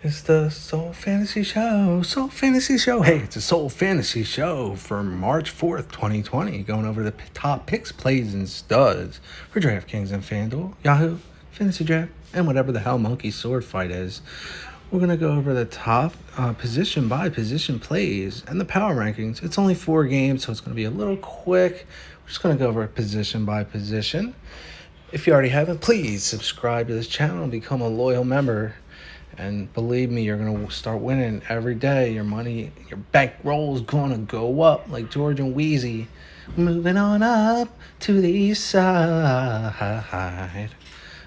It's the Soul Fantasy Show. Soul Fantasy Show. Hey, it's a Soul Fantasy Show for March 4th, 2020. Going over the top picks, plays, and studs for DraftKings and FANDUEL, Yahoo, Fantasy Draft, and whatever the hell Monkey Sword Fight is. We're going to go over the top position by position plays and the power rankings. It's only 4 games, so it's going to be a little quick. We're just going to go over position by position. If you already haven't, please subscribe to this channel and become a loyal member. And believe me, you're going to start winning every day. Your money, your bankroll is going to go up like George and Wheezy. Moving on up to the east side.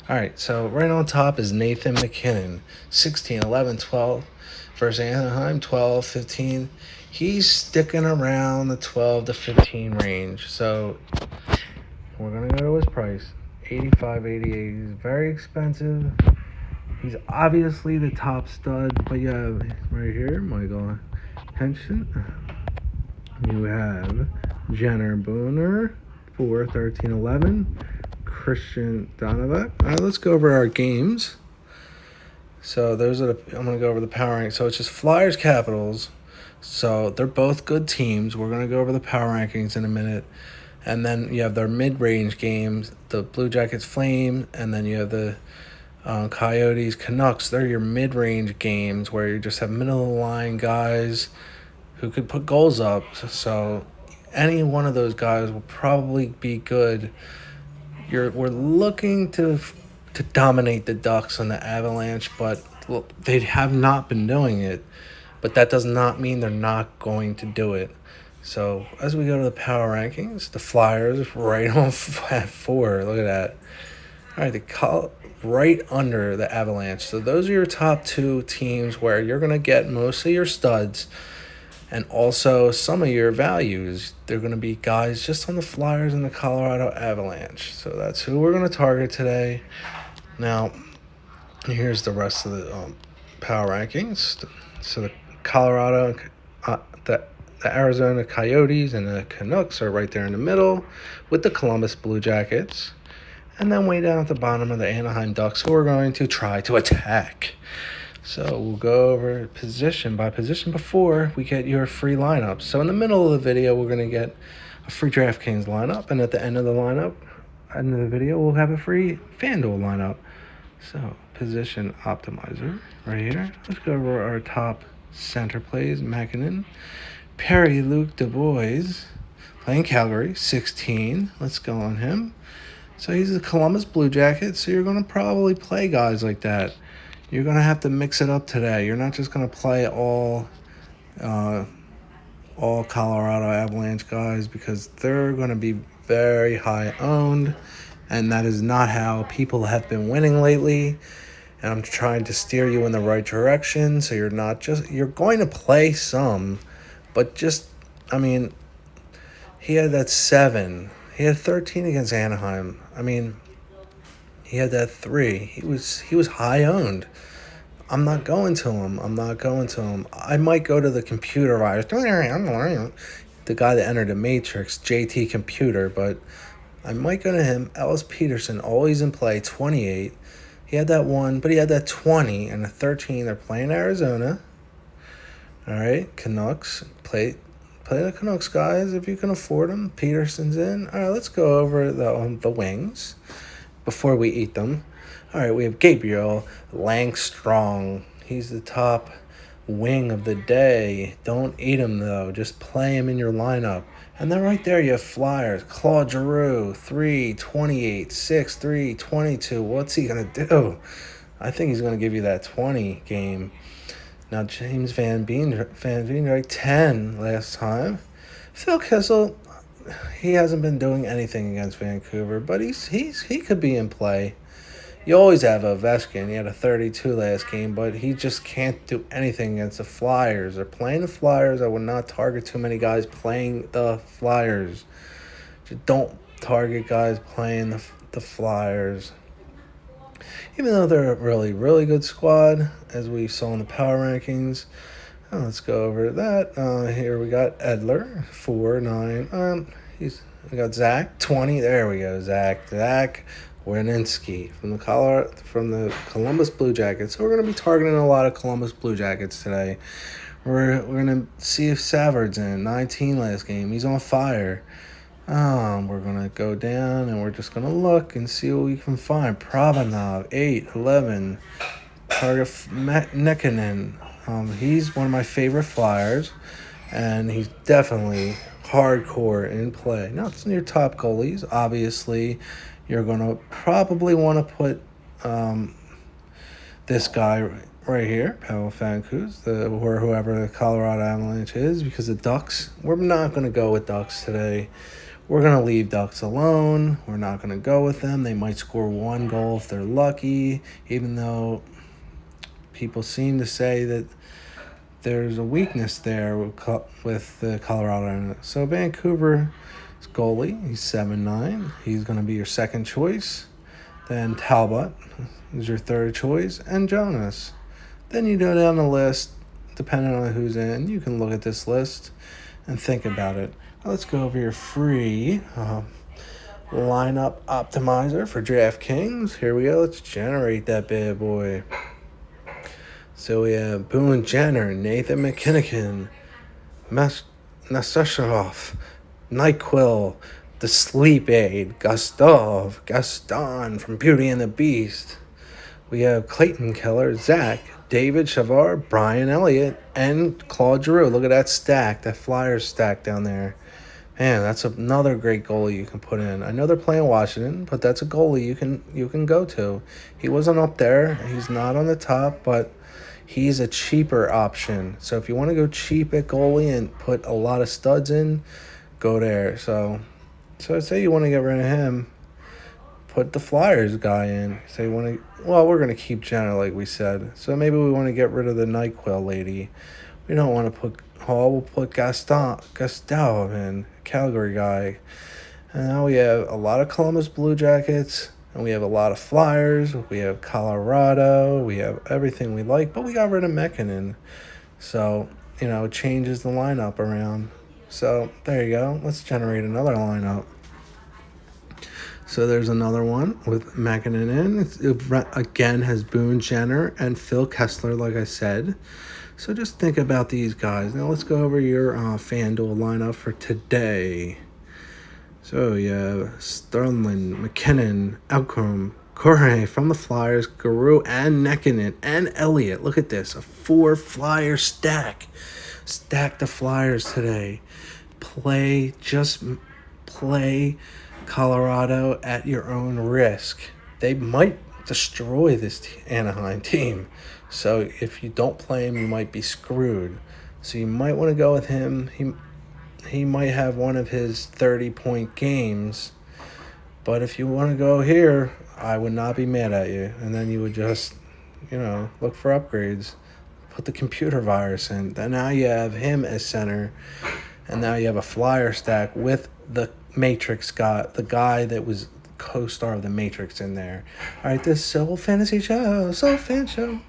All right, so right on top is Nathan McKinnon, 16, 11, 12 versus Anaheim, 12, 15. He's sticking around the 12 to 15 range. So we're going to go to his price, 85, 88. He's very expensive. He's obviously the top stud, but you have right here Michael Henson. You have Jenner Booner, 4, 13, 11. Christian Donovan. All right, let's go over our games. So those are I'm going to go over the power rankings. So it's just Flyers, Capitals. So they're both good teams. We're going to go over the power rankings in a minute. And then you have their mid-range games, the Blue Jackets, Flame, and then you have the Coyotes, Canucks. They're your mid-range games where you just have middle-of-the-line guys who could put goals up. So any one of those guys will probably be good. We're looking to dominate the Ducks and the Avalanche, but they have not been doing it. But that does not mean they're not going to do it. So as we go to the power rankings, the Flyers right on at 4. Look at that. All right, right under the Avalanche. So those are your top 2 teams where you're going to get most of your studs and also some of your values. They're going to be guys just on the Flyers and the Colorado Avalanche. So that's who we're going to target today. Now, here's the rest of the power rankings. So the Colorado, the Arizona Coyotes and the Canucks are right there in the middle with the Columbus Blue Jackets. And then way down at the bottom are the Anaheim Ducks, who are going to try to attack. So we'll go over position by position before we get your free lineup. So in the middle of the video, we're going to get a free DraftKings lineup. And at the end of the video, we'll have a free FanDuel lineup. So position optimizer right here. Let's go over our top center plays. Mackinnon, Perry, Luke Dubois, playing Calgary, 16. Let's go on him. So he's the Columbus Blue Jackets, so you're going to probably play guys like that. You're going to have to mix it up today. You're not just going to play all Colorado Avalanche guys because they're going to be very high owned, and that is not how people have been winning lately. And I'm trying to steer you in the right direction, so you're going to play some, but he had that 7. He had 13 against Anaheim. He had that 3. He was high owned. I'm not going to him. I might go to the computer virus, the guy that entered the Matrix, JT Computer, but I might go to him. Ellis Peterson, always in play, 28. He had that 1, but he had that 20 and a 13. They're playing Arizona. All right, Canucks, play the Canucks, guys, if you can afford them. Peterson's in. All right, let's go over the wings before we eat them. All right, we have Gabriel Langstrong. He's the top wing of the day. Don't eat him, though. Just play him in your lineup. And then right there you have Flyers. Claude Giroux, 3, 28, 6, 3, 22. What's he going to do? I think he's going to give you that 20 game. Now, James Van Veen, like 10 last time. Phil Kessel, he hasn't been doing anything against Vancouver, but he could be in play. You always have Ovechkin. He had a 32 last game, but he just can't do anything against the Flyers. They're playing the Flyers. I would not target too many guys playing the Flyers. Just don't target guys playing the Flyers. Even though they're a really, really good squad, as we saw in the power rankings. Let's go over that. Here we got Edler, 4, 9. We got Zach, 20. There we go, Zach. Weninski from the Columbus Blue Jackets. So we're going to be targeting a lot of Columbus Blue Jackets today. We're going to see if Savard's in 19 last game. He's on fire. We're going to go down and we're just going to look and see what we can find. Pravanov, 8, 11. Target Nekkonen. He's one of my favorite Flyers, and he's definitely hardcore in play. Now, it's your top goalies. Obviously, you're going to probably want to put this guy right here, Pavel Francouz, or whoever the Colorado Avalanche is, because the Ducks, we're not going to go with Ducks today. We're going to leave Ducks alone. We're not going to go with them. They might score 1 goal if they're lucky, even though people seem to say that there's a weakness there with the Colorado. So Vancouver's goalie, he's 7'9". He's going to be your second choice. Then Talbot is your third choice, and Jonas. Then you go down the list, depending on who's in. You can look at this list and think about it. Now let's go over your free lineup optimizer for DraftKings. Here we go. Let's generate that bad boy. So we have Boone Jenner, Nathan McKinnon, Nasashov, NyQuil, The Sleep Aid, Gaston from Beauty and the Beast. We have Clayton Keller, Zach, David Chavar, Brian Elliott, and Claude Giroux. Look at that stack, that Flyers stack down there. Man, that's another great goalie you can put in. I know they're playing Washington, but that's a goalie you can go to. He wasn't up there. He's not on the top, but he's a cheaper option. So if you want to go cheap at goalie and put a lot of studs in, go there. So I'd say you want to get rid of him. Put the Flyers guy in. So you want to, well, we're going to keep Jenner like we said. So maybe we want to get rid of the NyQuil lady. We don't want to put Hall. We'll put Gaston in, Calgary guy. And now we have a lot of Columbus Blue Jackets. And we have a lot of Flyers. We have Colorado. We have everything we like. But we got rid of McKinnon. So, it changes the lineup around. So, there you go. Let's generate another lineup. So, there's another one with McKinnon in. It again has Boone Jenner and Phil Kessler, like I said. So, just think about these guys. Now, let's go over your FanDuel lineup for today. So you have Sterling, McKinnon, Alcrom, Corre from the Flyers, Giroux, and Nekkonen, and Elliott. Look at this, a 4-Flyer stack. Stack the Flyers today. Just play Colorado at your own risk. They might destroy this Anaheim team. So if you don't play him, you might be screwed. So you might want to go with him. He might have one of his 30-point games. But if you want to go here, I would not be mad at you. And then you would just, look for upgrades. Put the computer virus in. Then now you have him as center. And now you have a Flyer stack with the Matrix guy, the guy that was co-star of the Matrix in there. All right, this is Soul Fantasy Show. Soul Fan Show.